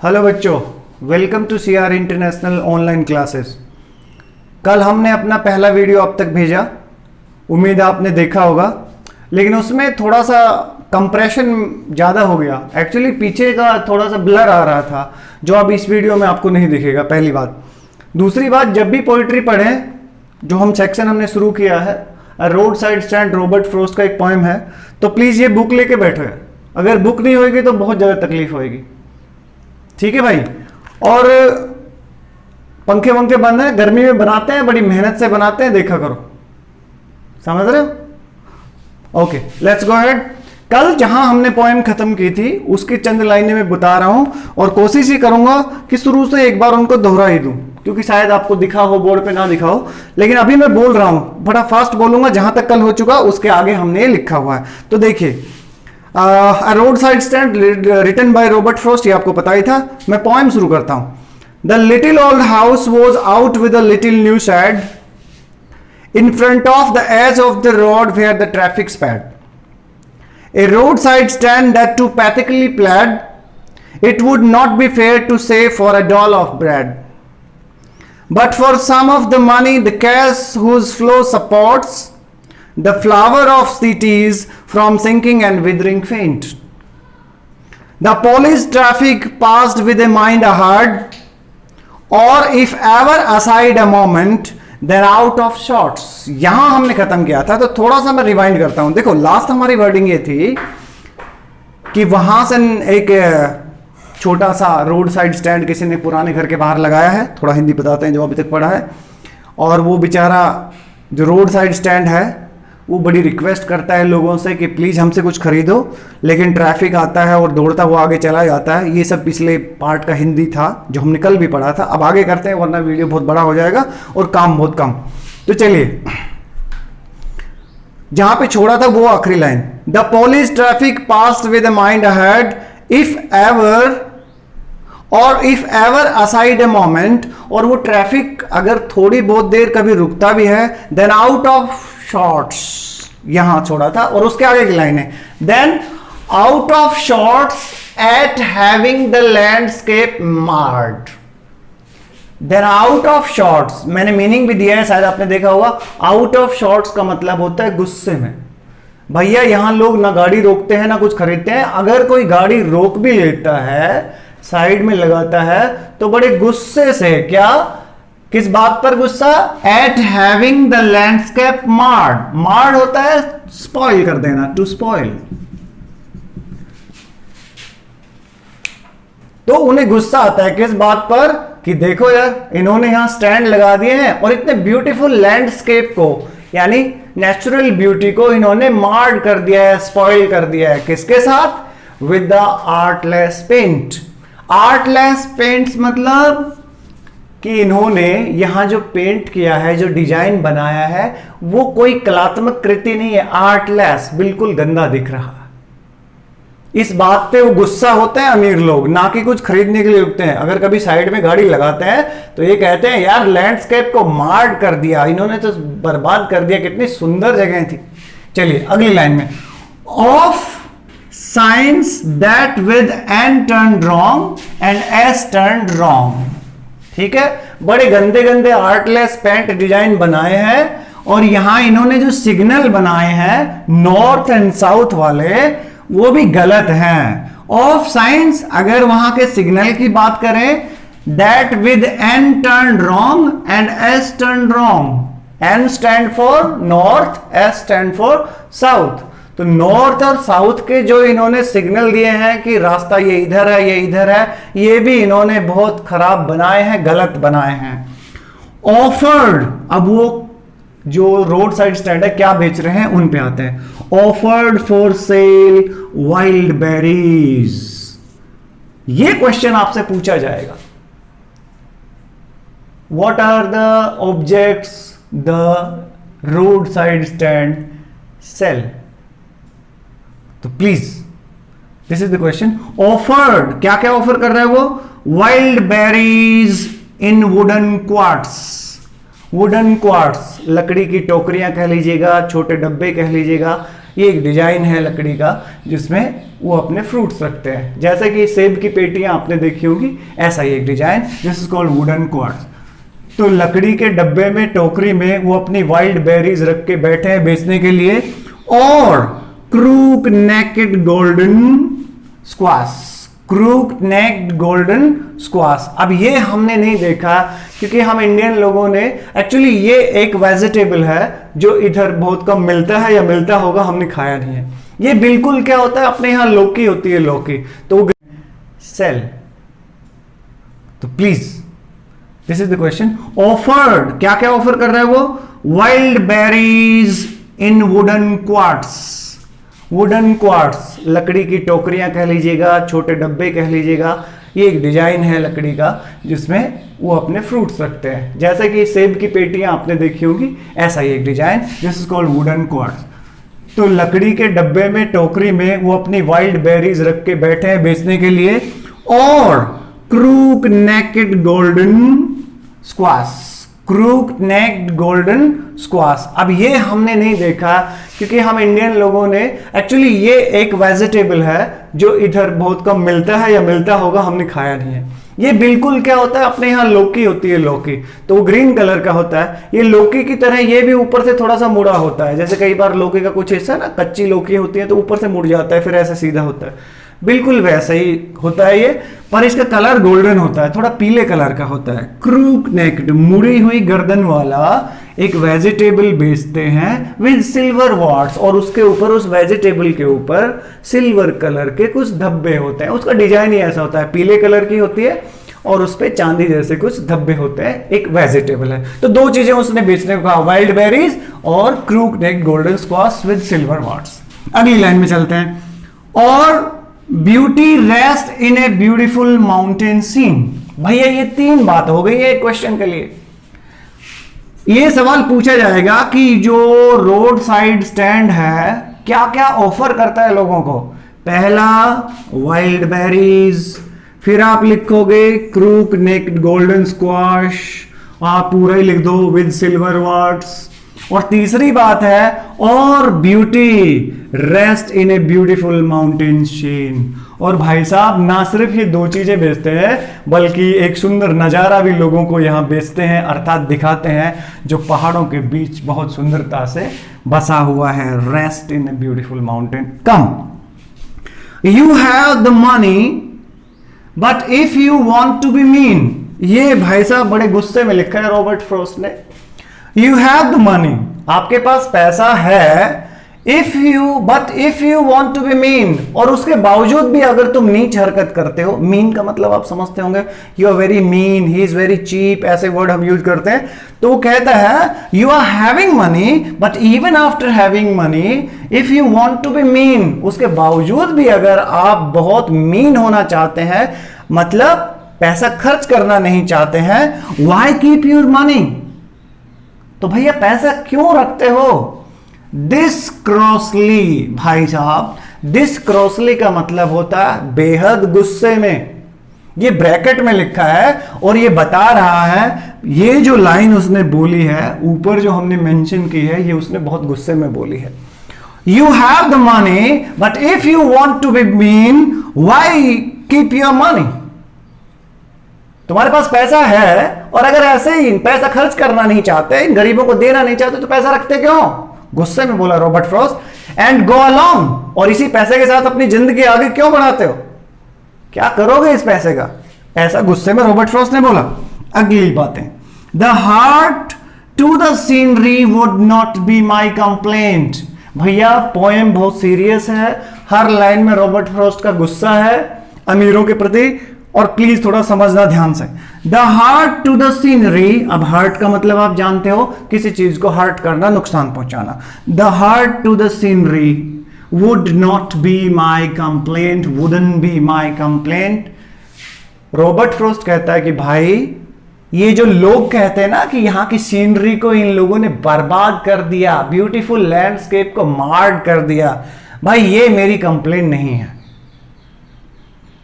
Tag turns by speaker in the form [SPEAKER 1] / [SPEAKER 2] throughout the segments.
[SPEAKER 1] Hello बच्चों, welcome to CR international online classes. कल हमने अपना पहला वीडियो अब तक भेजा, उम्मीद है आपने देखा होगा, लेकिन उसमें थोड़ा सा कंप्रेशन ज़्यादा हो गया। एक्चुअली पीछे का थोड़ा सा ब्लर आ रहा था, जो अब इस वीडियो में आपको नहीं दिखेगा। पहली बात। दूसरी बात, जब भी पोइट्री पढ़ें, जो हम सेक्शन हमने शुरू किया है, road side stand Robert Frost का एक पोएम है, तो प्लीज़ ये बुक लेके बैठो। अगर बुक नहीं होगी तो बहुत ज़्यादा तकलीफ होगी, ठीक है भाई। और पंखे वंखे बंद हैं, गर्मी में बनाते हैं, बड़ी मेहनत से बनाते हैं, देखा करो, समझ रहे हो। Okay, let's go ahead. कल जहां हमने पोएम खत्म की थी उसकी चंद लाइनें मैं बता रहा हूं, और कोशिश ही करूंगा कि शुरू से एक बार उनको दोहरा ही दूं, क्योंकि शायद आपको दिखा हो, बोर्ड पे ना दिखा हो। लेकिन अभी मैं बोल रहा हूं, बड़ा फास्ट बोलूंगा, जहां तक कल हो चुका उसके आगे हमने ये लिखा हुआ है। तो देखिए, road side stand written by Robert Frost, ये आपको पता ही था। मैं पोएम शुरू करता हूं। The little old house was out with a little new shed in front of the edge of the road where the traffic sped. A roadside stand that too pathetically pled, it would not be fair to say for a doll of bread. But for some of the money, the cash whose flow supports the flower of cities from sinking and withering faint. The polished traffic passed with a mind ahead, or if ever aside a moment, then out of shorts. यहां हमने खत्म किया था, तो थोड़ा सा मैं rewind करता हूं। देखो, लास्ट हमारी वर्डिंग ये थी कि वहां से एक छोटा सा रोड साइड स्टैंड किसी ने पुराने घर के बाहर लगाया है। थोड़ा हिंदी बताते हैं जो अभी तक पढ़ा है। और वो बेचारा जो रोड साइड स्टैंड है, वो बड़ी रिक्वेस्ट करता है लोगों से कि प्लीज़ हमसे कुछ खरीदो, लेकिन ट्रैफिक आता है और दौड़ता हुआ आगे चला जाता है। ये सब पिछले पार्ट का हिंदी था जो हमने कल भी पढ़ा था। अब आगे करते हैं, वरना वीडियो बहुत बड़ा हो जाएगा और काम बहुत कम। तो चलिए, जहां पे छोड़ा था वो आखिरी line, the police traffic passed with mind ahead, if ever aside a moment, और वो ट्रैफिक अगर थोड़ी बहुत देर कभी रुकता भी है, देन आउट ऑफ शॉर्ट्स, यहां छोड़ा था। और उसके आगे की लाइन है, then out of sorts at having the landscape marred. Then out of sorts, मैंने मीनिंग भी दिया है, शायद आपने देखा होगा। आउट ऑफ शॉर्ट्स का मतलब होता है गुस्से में। भैया, यहां लोग ना गाड़ी रोकते हैं ना कुछ खरीदते हैं। अगर कोई गाड़ी रोक भी लेता है, साइड में लगाता है, तो बड़े गुस्से से, क्या, किस बात पर गुस्सा? At having the landscape marred. Marred होता है स्पॉइल कर देना, टू स्पॉइल। तो उन्हें गुस्सा आता है किस बात पर? कि देखो यार, इन्होंने यहां स्टैंड लगा दिए हैं और इतने ब्यूटीफुल लैंडस्केप को, यानी नेचुरल ब्यूटी को, इन्होंने मार्ड कर दिया है, स्पॉइल कर दिया है। किसके साथ? With the artless paint. Artless paints मतलब कि इन्होंने यहां जो पेंट किया है, जो डिजाइन बनाया है, वो कोई कलात्मक कृति नहीं है। आर्टलेस, बिल्कुल गंदा दिख रहा है। इस बात पे वो गुस्सा होते हैं अमीर लोग, ना कि कुछ खरीदने के लिए रुकते हैं। अगर कभी साइड में गाड़ी लगाते हैं तो ये कहते हैं, यार लैंडस्केप को मार्ड कर दिया इन्होंने, तो बर्बाद कर दिया, कितनी सुंदर जगह थी। चलिए अगली लाइन में, of signs that with N turn wrong and S turn wrong. ठीक है, बड़े गंदे गंदे आर्टलेस पेंट डिजाइन बनाए हैं, और यहां इन्होंने जो सिग्नल बनाए हैं नॉर्थ एंड साउथ वाले, वो भी गलत हैं। ऑफ साइंस, अगर वहां के सिग्नल की बात करें, that with N turn wrong and S turn wrong. N stand for north, S stand for south. तो नॉर्थ और साउथ के जो इन्होंने सिग्नल दिए हैं कि रास्ता ये इधर है, ये इधर है, ये भी इन्होंने बहुत खराब बनाए हैं, गलत बनाए हैं। ऑफर्ड, अब वो जो रोड साइड स्टैंड है क्या बेच रहे हैं उन पे आते हैं। Offered for sale wild berries. ये क्वेश्चन आपसे पूछा जाएगा, what are the objects the road side stand sell? तो please, this is the question. Offered, क्या क्या ऑफर कर रहा है वो? Wild berries in wooden quarts. Wooden quarts, लकड़ी की टोकरियां कह लीजिएगा, छोटे डब्बे कह लीजिएगा, ये एक डिजाइन है लकड़ी का जिसमें वो अपने फ्रूट्स रखते हैं, जैसे कि सेब की पेटियां आपने देखी होगी, ऐसा ही एक design, this is called wooden quartz. तो लकड़ी के डब्बे में, टोकरी में वो अपनी वाइल्ड बेरीज रख के बैठे हैं बेचने के लिए। और crook naked golden squash, crook necked golden squash. अब ये हमने नहीं देखा क्योंकि हम इंडियन लोगों ने, एक्चुअली ये एक वेजिटेबल है जो इधर बहुत कम मिलता है या मिलता होगा, हमने खाया नहीं है। ये बिल्कुल क्या होता है, अपने यहां लौकी होती है, लौकी, तो सेल। तो please this is the question. Offered, क्या क्या ऑफर कर रहा है वो? Wild berries in wooden quarts. Wooden quarts, लकड़ी की टोकरियां कह लीजिएगा, छोटे डब्बे कह लीजिएगा, ये एक डिजाइन है लकड़ी का जिसमें वो अपने फ्रूट्स रखते हैं, जैसे कि सेब की पेटियां आपने देखी होगी, ऐसा ही एक design, this is called wooden quartz. तो लकड़ी के डब्बे में, टोकरी में वो अपनी वाइल्ड बेरीज रख के बैठे हैं बेचने के लिए। और crook naked golden squash, crook necked golden squash. अब ये हमने नहीं देखा क्योंकि हम इंडियन लोगों ने, एक्चुअली ये एक वेजिटेबल है जो इधर बहुत कम मिलता है या मिलता होगा, हमने खाया नहीं है। ये बिल्कुल क्या होता है, अपने यहाँ लौकी होती है, लौकी, तो वो ग्रीन कलर का होता है। ये लौकी की तरह ये भी ऊपर से थोड़ा सा मुड़ा होता है, जैसे कई बार लौकी का कुछ हिस्सा ना, कच्ची लौकी होती है तो ऊपर से मुड़ जाता है, फिर ऐसे सीधा होता है, बिल्कुल वैसा ही होता है ये, पर इसका कलर गोल्डन होता है, थोड़ा पीले कलर का होता है। क्रूक नेक्ड, मुड़ी हुई गर्दन वाला एक वेजिटेबल बेचते हैं विद सिल्वर वॉट्स, और उसके ऊपर, उस वेजिटेबल के ऊपर सिल्वर कलर के कुछ धब्बे होते हैं। उसका डिजाइन ही ऐसा होता है, पीले कलर की होती है और उस पे चांदी जैसे कुछ धब्बे होते हैं। एक वेजिटेबल है। तो दो चीजें उसने बेचने को कहा, वाइल्ड बेरीज और crook necked golden squash with silver warts. अगली लाइन में चलते हैं। और beauty rest in a beautiful mountain scene. भैया ये तीन बात हो गई है एक क्वेश्चन के लिए। ये सवाल पूछा जाएगा कि जो रोड साइड स्टैंड है क्या क्या ऑफर करता है लोगों को। पहला वाइल्ड बेरीज, फिर आप लिखोगे क्रूक नेक्ड गोल्डन स्क्वाश, आप पूरा ही लिख दो विद सिल्वर वॉट्स। और तीसरी बात है और beauty rest in a beautiful mountain chain. और भाई साहब ना सिर्फ ये दो चीजें बेचते हैं बल्कि एक सुंदर नजारा भी लोगों को यहां बेचते हैं, अर्थात दिखाते हैं, जो पहाड़ों के बीच बहुत सुंदरता से बसा हुआ है। Rest in a beautiful mountain. Come, you have the money but if you want to be mean. ये भाई साहब बड़े गुस्से में लिखा है रॉबर्ट फ्रॉस्ट ने। यू हैव द मनी, आपके पास पैसा है, if you, but if you want to be mean, और उसके बावजूद भी अगर तुम नीच हरकत करते हो, मीन का मतलब आप समझते होंगे, you are very mean, he is very cheap, ऐसे वर्ड हम यूज करते हैं। तो वो कहता है you are having money but even after having money if you want to be mean, उसके बावजूद भी अगर आप बहुत मीन होना चाहते हैं, मतलब पैसा खर्च करना नहीं चाहते हैं, व्हाई कीप योर मनी, तो भैया पैसा क्यों रखते हो। दिस क्रॉसली, भाई साहब दिस क्रॉसली का मतलब होता है बेहद गुस्से में। ये ब्रैकेट में लिखा है और ये बता रहा है, ये जो लाइन उसने बोली है ऊपर जो हमने मेंशन की है, ये उसने बहुत गुस्से में बोली है। You have the money but if you want to be mean why keep your money. तुम्हारे पास पैसा है और अगर ऐसे ही पैसा खर्च करना नहीं चाहते, गरीबों को देना नहीं चाहते, तो पैसा रखते क्यों। गुस्से में बोला Robert Frost. And go along, और इसी पैसे के साथ अपनी जिंदगी आगे क्यों बढ़ाते हो, क्या करोगे इस पैसे का, ऐसा गुस्से में रॉबर्ट फ्रॉस्ट ने बोला। अगली बातें, the heart to the scenery would not be my complaint. भैया पोएम बहुत सीरियस है, हर लाइन में रॉबर्ट फ्रॉस्ट का गुस्सा है अमीरों के प्रति, और प्लीज थोड़ा समझना ध्यान से। The heart to the scenery, अब हार्ट का मतलब आप जानते हो, किसी चीज को हर्ट करना, नुकसान पहुंचाना। The heart to the scenery would not be my complaint, wouldn't be my complaint. Robert Frost कहता है कि भाई ये जो लोग कहते हैं ना कि यहां की सीनरी को इन लोगों ने बर्बाद कर दिया, ब्यूटीफुल लैंडस्केप को मार्ड कर दिया, भाई ये मेरी कंप्लेंट नहीं है,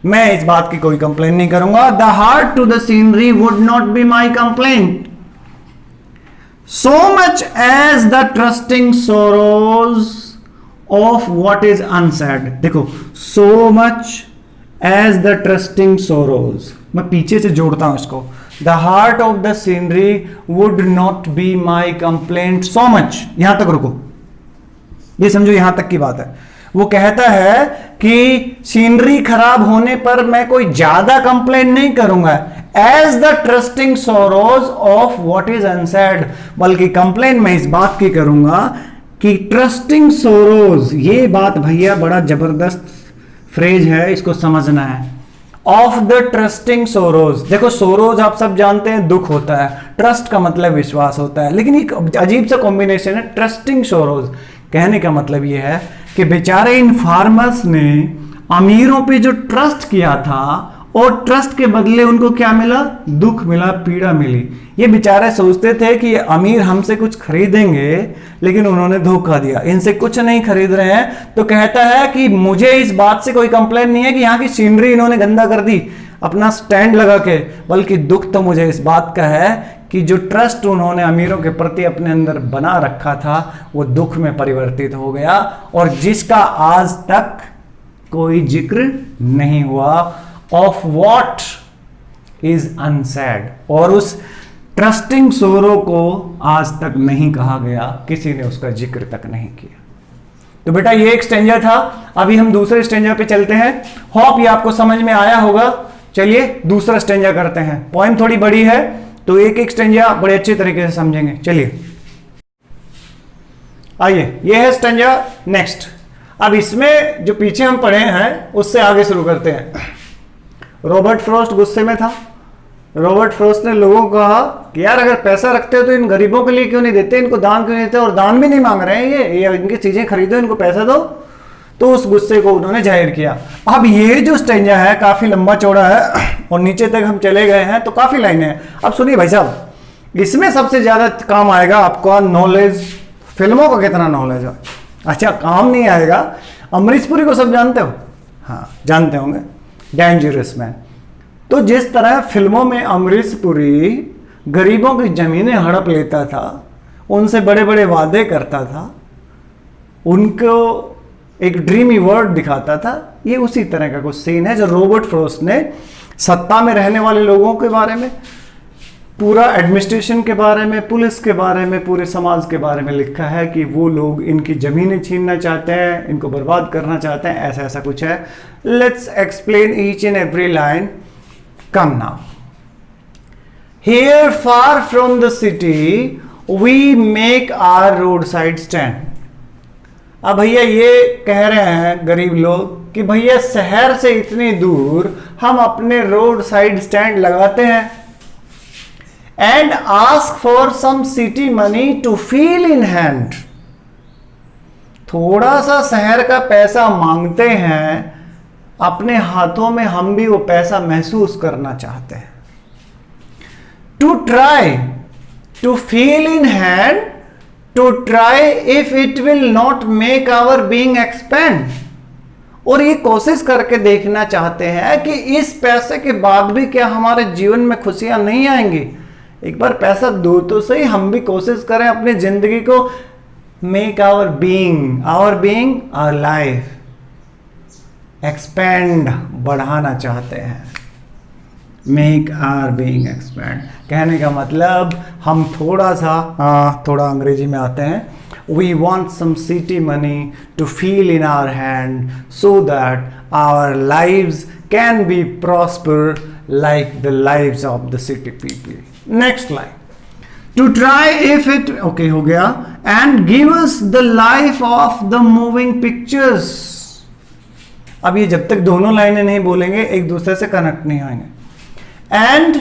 [SPEAKER 1] मैं इस बात की कोई कंप्लेन नहीं करूंगा। The heart to the scenery would not be my complaint so much as the trusting sorrows of what is unsaid. देखो, so much as the trusting sorrows, मैं पीछे से जोड़ता हूं इसको। The heart of the scenery would not be my complaint so much. यहां तक रुको, ये समझो यहां तक की बात है। वो कहता है कि सीनरी खराब होने पर मैं कोई ज्यादा कंप्लेंट नहीं करूंगा as the trusting sorrows of what is unsaid, बल्कि कंप्लेंट मैं इस बात की करूंगा कि ट्रस्टिंग सोरोज, ये बात भैया बड़ा जबरदस्त फ्रेज है, इसको समझना है। ऑफ द ट्रस्टिंग सोरोज, देखो सोरोज आप सब जानते हैं दुख होता है, ट्रस्ट का मतलब विश्वास होता है, लेकिन एक अजीब सा कॉम्बिनेशन है ट्रस्टिंग सोरोज। कहने का मतलब यह है कि बेचारे इन फार्मर्स ने अमीरों पे जो ट्रस्ट किया था और ट्रस्ट के बदले उनको क्या मिला, दुख मिला, पीड़ा मिली। ये बेचारे सोचते थे कि ये अमीर हमसे कुछ खरीदेंगे, लेकिन उन्होंने धोखा दिया, इनसे कुछ नहीं खरीद रहे हैं। तो कहता है कि मुझे इस बात से कोई कंप्लेन नहीं है कि यहाँ की सीनरी इन्होंने गंदा कर दी अपना स्टैंड लगा के, बल्कि दुख तो मुझे इस बात का है कि जो ट्रस्ट उन्होंने अमीरों के प्रति अपने अंदर बना रखा था वो दुख में परिवर्तित हो गया, और जिसका आज तक कोई जिक्र नहीं हुआ। ऑफ वॉट इज अनसैड, और उस ट्रस्टिंग सोरो को आज तक नहीं कहा गया, किसी ने उसका जिक्र तक नहीं किया। तो बेटा ये एक स्टेंजा था। अभी हम दूसरे स्टेंजा पे चलते हैं। होप ये आपको समझ में आया होगा। चलिए दूसरा स्टेंजा करते हैं। पोएम थोड़ी बड़ी है तो एक एक स्टेंजा बड़े अच्छे तरीके से समझेंगे। चलिए आइए, ये है स्टेंजा नेक्स्ट। अब इसमें जो पीछे हम पढ़े हैं उससे आगे शुरू करते हैं। रॉबर्ट फ्रॉस्ट गुस्से में था। रॉबर्ट फ्रॉस्ट ने लोगों को कहा कि यार अगर पैसा रखते हो तो इन गरीबों के लिए क्यों नहीं देते, इनको दान क्यों नहीं देते, और दान भी नहीं मांग रहे हैं ये इनकी चीजें खरीदो, इनको पैसा दो। तो उस गुस्से को उन्होंने जाहिर किया। अब ये जो स्टेंजा है काफी लंबा चौड़ा है और नीचे तक हम चले गए हैं तो काफी लाइनें हैं। अब सुनिए भाई साहब, इसमें सबसे ज्यादा काम आएगा आपका नॉलेज, फिल्मों का कितना नॉलेज है। अच्छा, काम नहीं आएगा। अमरीश पुरी को सब जानते हो? हाँ जानते होंगे, डेंजरस मैन। तो जिस तरह फिल्मों में अमरीश पुरी गरीबों की जमीनें हड़प लेता था, उनसे बड़े बड़े वादे करता था, उनको एक ड्रीमी वर्ल्ड दिखाता था, ये उसी तरह का कुछ सीन है जो रॉबर्ट फ्रॉस्ट ने सत्ता में रहने वाले लोगों के बारे में, पूरा एडमिनिस्ट्रेशन के बारे में, पुलिस के बारे में, पूरे समाज के बारे में लिखा है कि वो लोग इनकी जमीनें छीनना चाहते हैं, इनको बर्बाद करना चाहते हैं, ऐसा ऐसा कुछ है। Let's explain each and every line. Come now. Here far from the city we make our road side stand. अब भैया ये कह रहे हैं गरीब लोग कि भैया शहर से इतनी दूर हम अपने रोड साइड स्टैंड लगाते हैं, and ask for some city money to feel in hand. थोड़ा सा शहर का पैसा मांगते हैं, अपने हाथों में हम भी वो पैसा महसूस करना चाहते हैं। To try to feel in hand, to try if it will not make our being expand. और ये कोशिश करके देखना चाहते हैं कि इस पैसे के बाद भी क्या हमारे जीवन में खुशियां नहीं आएंगी। एक बार पैसा दो तो सही, हम भी कोशिश करें अपनी जिंदगी को make our being our life expand, बढ़ाना चाहते हैं। मेक आवर बीइंग एक्सपेंड कहने का मतलब हम थोड़ा सा थोड़ा अंग्रेजी में आते हैं। We want some city money to feel in our hand so that our lives can be prosper like the lives of the city people. Next line, to try if it, okay हो गया, and give us the life of the moving pictures. अब ये जब तक दोनों लाइनें नहीं बोलेंगे एक दूसरे से कनेक्ट नहीं होंगे। And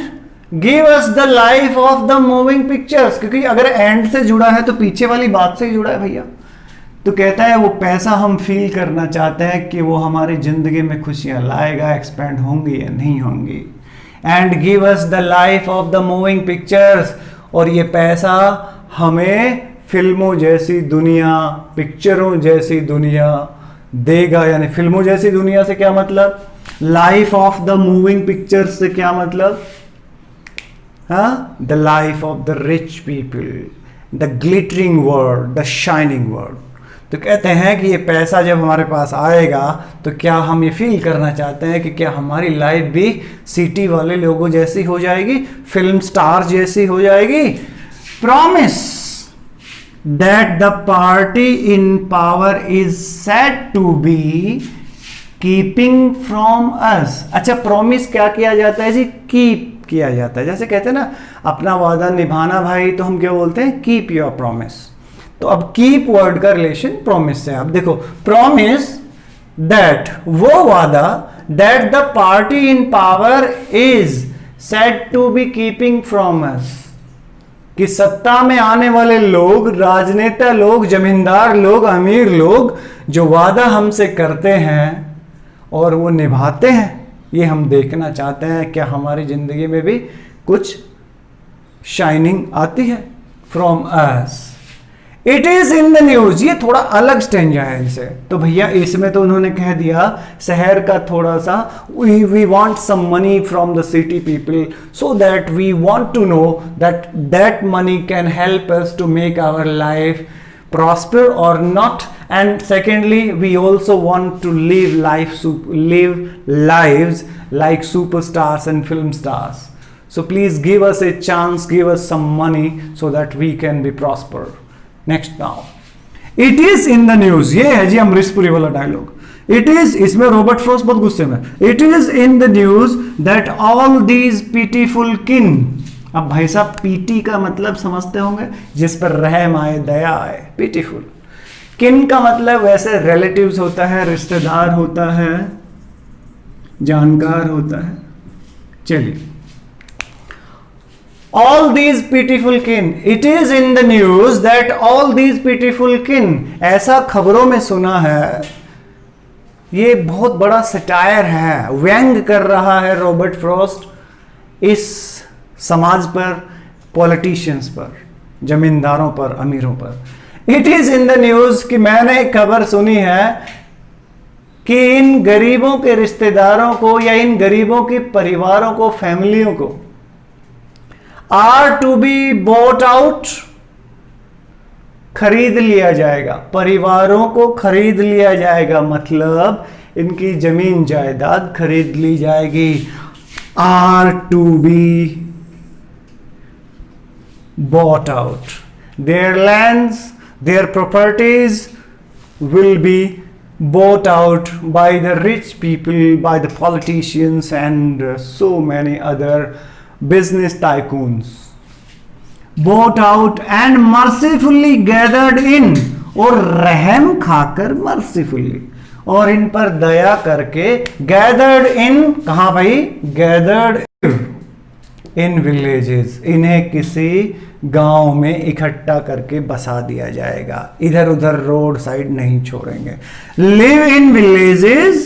[SPEAKER 1] give us the life of the moving pictures, क्योंकि अगर एंड से जुड़ा है तो पीछे वाली बात से ही जुड़ा है भैया। तो कहता है वो पैसा हम फील करना चाहते हैं कि वो हमारी जिंदगी में खुशियां लाएगा, एक्सपेंड होंगी या नहीं होंगी। And give us the life of the moving pictures, और ये पैसा हमें फिल्मों जैसी दुनिया, पिक्चरों जैसी दुनिया देगा। यानी फिल्मों जैसी दुनिया से क्या मतलब, life of the moving pictures से क्या मतलब, हाँ, the life of the rich people, the glittering world, the shining world. तो कहते हैं कि ये पैसा जब हमारे पास आएगा तो क्या हम ये फील करना चाहते हैं कि क्या हमारी लाइफ भी सिटी वाले लोगों जैसी हो जाएगी, फिल्म स्टार जैसी हो जाएगी। Promise that the party in power is said to be keeping from us. अच्छा, प्रॉमिस क्या किया जाता है जी? कीप किया जाता है। जैसे कहते हैं ना अपना वादा निभाना भाई, तो हम क्या बोलते हैं? Keep your promise. तो अब कीप वर्ड का रिलेशन प्रॉमिस से। अब देखो, प्रॉमिस दैट, वो वादा, that the party in power is said to be keeping from us, कि सत्ता में आने वाले लोग, राजनेता लोग, जमींदार लोग, अमीर लोग जो वादा हमसे करते हैं और वो निभाते हैं, ये हम देखना चाहते हैं क्या हमारी जिंदगी में भी कुछ शाइनिंग आती है। From us it is in the news, ये थोड़ा अलग स्टेंजा है इनसे। तो भैया इसमें तो उन्होंने कह दिया शहर का थोड़ा सा, we want some money from the city people so that we want to know that money can help us to make our life prosper or not, and secondly we also want to live lives like superstars and film stars. So please give us a chance, give us some money so that we can be prosper. Next now, it is in the news, ये है जी अमरीशपुरी वाला dialogue. It is, इसमें Robert Frost बहुत गुस्से में, it is in the news that all these pitiful किन। अब भाई साहब पीटी का मतलब समझते होंगे, जिस पर रहम आए, दया आए, पिटीफुल। किन का मतलब वैसे रिलेटिव्स होता है, रिश्तेदार होता है, जानकार होता है। चलिए, ऑल दीज पिटीफुल किन, it is in the news that all these pitiful किन, ऐसा खबरों में सुना है। ये बहुत बड़ा सटायर है, व्यंग कर रहा है रॉबर्ट फ्रॉस्ट इस समाज पर, पॉलिटिशियंस पर, जमींदारों पर, अमीरों पर। It is in the news कि मैंने एक खबर सुनी है कि इन गरीबों के रिश्तेदारों को या इन गरीबों के परिवारों को, फैमिलियों को are to be bought out, खरीद लिया जाएगा, परिवारों को खरीद लिया जाएगा, मतलब इनकी जमीन जायदाद खरीद ली जाएगी। Are to be bought out, their lands, their properties will be bought out by the rich people, by the politicians and so many other business tycoons. Bought out and mercifully gathered in, और रहम खाकर mercifully, और इन पर दया करके gathered in, कहां भाई? gathered in villages, इन्हें किसी गांव में इकट्ठा करके बसा दिया जाएगा, इधर उधर रोड साइड नहीं छोड़ेंगे। Live in villages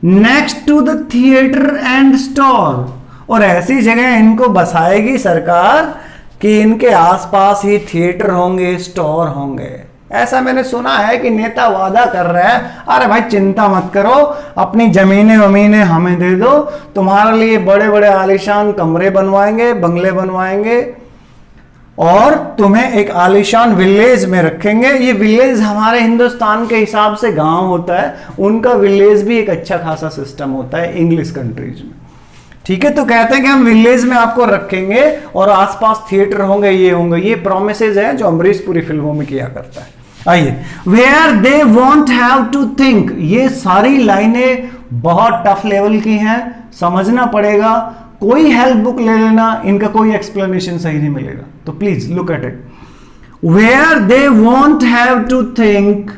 [SPEAKER 1] next to the theatre and store, और ऐसी जगह इनको बसाएगी सरकार कि इनके आसपास ही थिएटर होंगे, स्टोर होंगे। ऐसा मैंने सुना है कि नेता वादा कर रहे हैं, अरे भाई चिंता मत करो, अपनी जमीनें वमीनें हमें दे दो, तुम्हारे लिए बड़े बड़े आलीशान कमरे बनवाएंगे, बंगले बनवाएंगे, और तुम्हें एक आलीशान विलेज में रखेंगे। ये विलेज हमारे हिंदुस्तान के हिसाब से गांव होता है, उनका विलेज भी एक अच्छा खासा सिस्टम होता है इंग्लिश कंट्रीज में। ठीक है, तो कहते हैं कि हम विलेज में आपको रखेंगे और आसपास थिएटर होंगे, ये होंगे। ये प्रोमिसेस है जो अमरीश पुरी फिल्मों में किया करता है। आइए, where they won't have to think, ये सारी लाइनें बहुत टफ लेवल की हैं, समझना पड़ेगा। कोई हेल्प बुक ले लेना, इनका कोई एक्सप्लेनेशन सही नहीं मिलेगा, तो please look at it. Where they won't have to think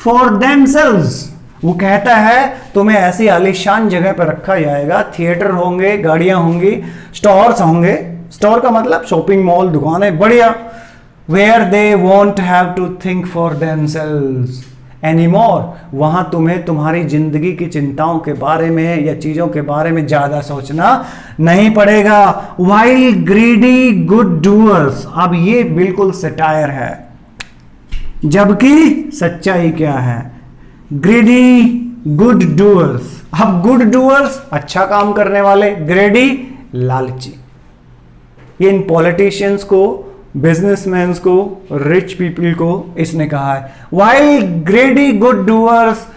[SPEAKER 1] for themselves, वो कहता है तुम्हें ऐसी आलीशान जगह पर रखा जाएगा, थिएटर होंगे, गाड़ियां होंगी, स्टोर्स होंगे, स्टोर का मतलब शॉपिंग मॉल, दुकानें, बढ़िया। Where they won't have to think for themselves anymore, वहां तुम्हें तुम्हारी जिंदगी की चिंताओं के बारे में या चीजों के बारे में ज्यादा सोचना नहीं पड़ेगा। वाइल ग्रीडी गुड डूअर्स, अब ये बिल्कुल सटायर है, जबकि सच्चाई क्या है? Greedy good doers. अब गुड डूअर्स अच्छा काम करने वाले, ग्रेडी लालची। ये इन पॉलिटिशियंस को बिजनेसमैन को, रिच पीपल को इसने कहा है। While greedy good doers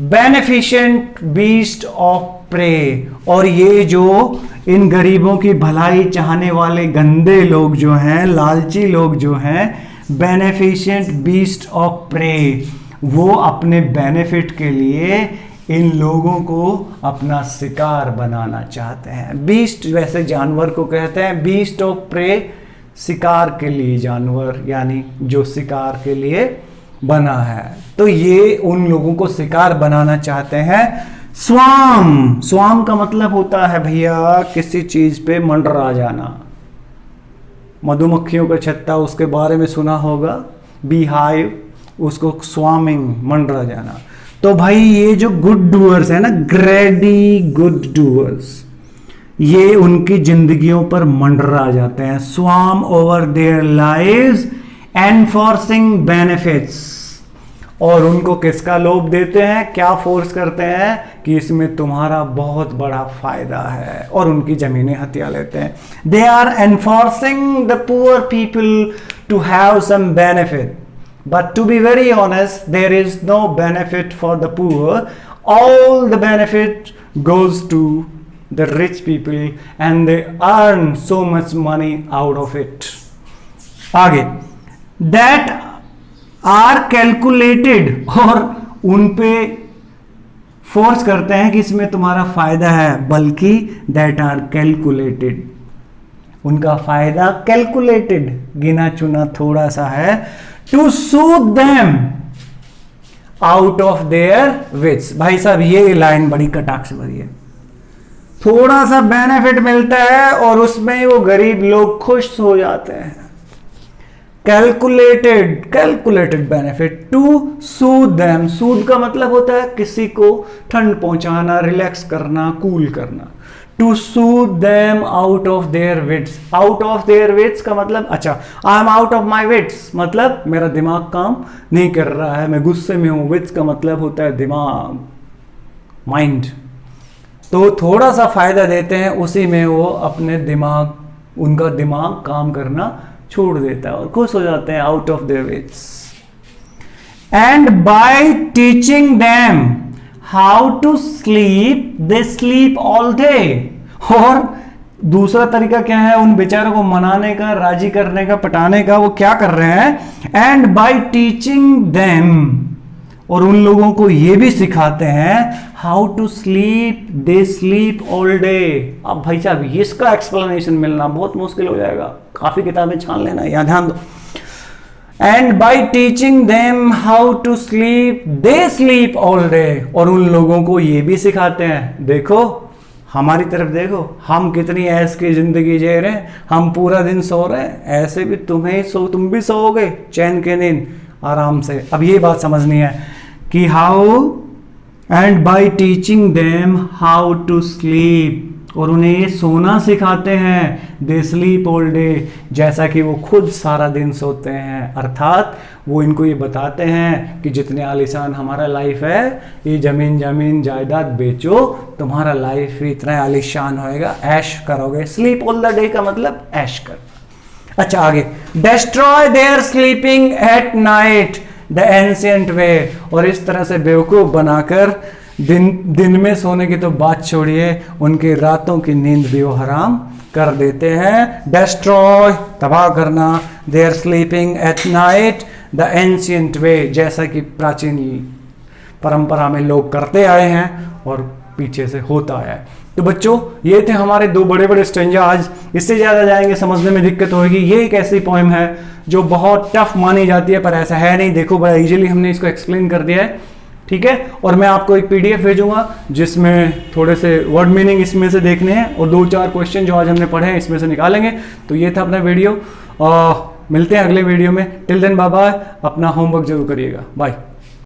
[SPEAKER 1] beneficent beast of prey, और ये जो इन गरीबों की भलाई चाहने वाले गंदे लोग जो हैं, लालची लोग जो हैं, बेनिफिशिएंट बीस्ट ऑफ प्रे, वो अपने बेनिफिट के लिए इन लोगों को अपना शिकार बनाना चाहते हैं। बीस्ट वैसे जानवर को कहते हैं, बीस्ट ऑफ प्रे शिकार के लिए जानवर, यानी जो शिकार के लिए बना है। तो ये उन लोगों को शिकार बनाना चाहते हैं। स्वाम, स्वाम का मतलब होता है भैया किसी चीज पे मंडरा जाना। मधुमक्खियों का छत्ता, उसके बारे में सुना होगा, बी हाइव, उसको स्वामिंग, मंडरा जाना। तो भाई ये जो गुड डूअर्स है ना, ग्रेडी गुड डूअर्स, ये उनकी जिंदगियों पर मंडरा जाते हैं। Swarm over their lives enforcing benefits, और उनको किसका लोभ देते हैं, क्या फोर्स करते हैं कि इसमें तुम्हारा बहुत बड़ा फायदा है, और उनकी जमीनें हथिया लेते हैं। They are enforcing the poor people to have some benefit, but to be very honest, there is no benefit for the poor. All the benefit goes to the rich people and they earn so much money out of it. आगे, that are calculated, और उन पे force करते हैं कि इसमें तुम्हारा फायदा है, बल्कि that are calculated, उनका फायदा कैलकुलेटेड, गिना चुना थोड़ा सा है, to soothe them out of their wits. भाई साहब ये लाइन बड़ी कटाक्ष भरी है। थोड़ा सा बेनिफिट मिलता है और उसमें वो गरीब लोग खुश हो जाते हैं। Calculated benefit, to soothe them, soothe का मतलब होता है किसी को ठंड पहुंचाना, रिलैक्स करना, कूल करना। To soothe them out of their wits, out of their wits का मतलब, अच्छा I am out of my wits, मतलब मेरा दिमाग काम नहीं कर रहा है, मैं गुस्से में हूं। विट्स का मतलब होता है दिमाग, माइंड। तो थोड़ा सा फायदा देते हैं, उसी में वो अपने दिमाग, उनका दिमाग काम करना छोड़ देता है और खुश हो जाते हैं, out of their wits. And by teaching them how to sleep they sleep all day, और दूसरा तरीका क्या है उन बेचारों को मनाने का, राजी करने का, पटाने का, वो क्या कर रहे हैं, एंड बाय टीचिंग देम, और उन लोगों को ये भी सिखाते हैं how to sleep they sleep all day. अब भाई साहब इसका एक्सप्लेनेशन मिलना बहुत मुश्किल हो जाएगा, काफी किताबें छान लेना, यहां ध्यान दो। And by teaching them how to sleep they sleep all day, और उन लोगों को ये भी सिखाते हैं, देखो हमारी तरफ देखो, हम कितनी ऐश की जिंदगी जी रहे हैं, हम पूरा दिन सो रहे हैं, ऐसे भी तुम भी सोओगे चैन के नींद आराम से। अब ये बात समझनी है कि how, and by teaching them how to sleep, और उन्हें सोना सिखाते हैं, दे स्लीप ऑल डे, जैसा कि वो खुद सारा दिन सोते हैं। अर्थात वो इनको ये बताते हैं कि जितने आलीशान हमारा लाइफ है, ये जमीन जायदाद बेचो, तुम्हारा लाइफ भी इतना आलीशान होएगा, ऐश करोगे। स्लीप ऑल द डे का मतलब ऐश कर। अच्छा आगे, destroy their sleeping at night the ancient way, और इस तरह से बेवकूफ बनाकर दिन में सोने की तो बात छोड़िए, उनके रातों की नींद भी वो हराम कर देते हैं। डेस्ट्रॉय तबाह करना, their sleeping at night the ancient way, जैसा कि प्राचीन परंपरा में लोग करते आए हैं और पीछे से होता है। तो बच्चों ये थे हमारे दो बड़े बड़े स्टेंजा। आज इससे ज़्यादा जाएंगे समझने में दिक्कत होगी। ये एक ऐसी पोएम है जो बहुत टफ मानी जाती है, पर ऐसा है नहीं। देखो बड़ा इजीली हमने इसको एक्सप्लेन कर दिया है, ठीक है। और मैं आपको एक पीडीएफ भेजूंगा जिसमें थोड़े से वर्ड मीनिंग इसमें से देखने हैं और 2-4 क्वेश्चन जो आज हमने पढ़े हैं इसमें से निकालेंगे। तो ये था अपना वीडियो, मिलते हैं अगले वीडियो में। टिल देन बाय बाय, अपना होमवर्क जरूर करिएगा, बाय।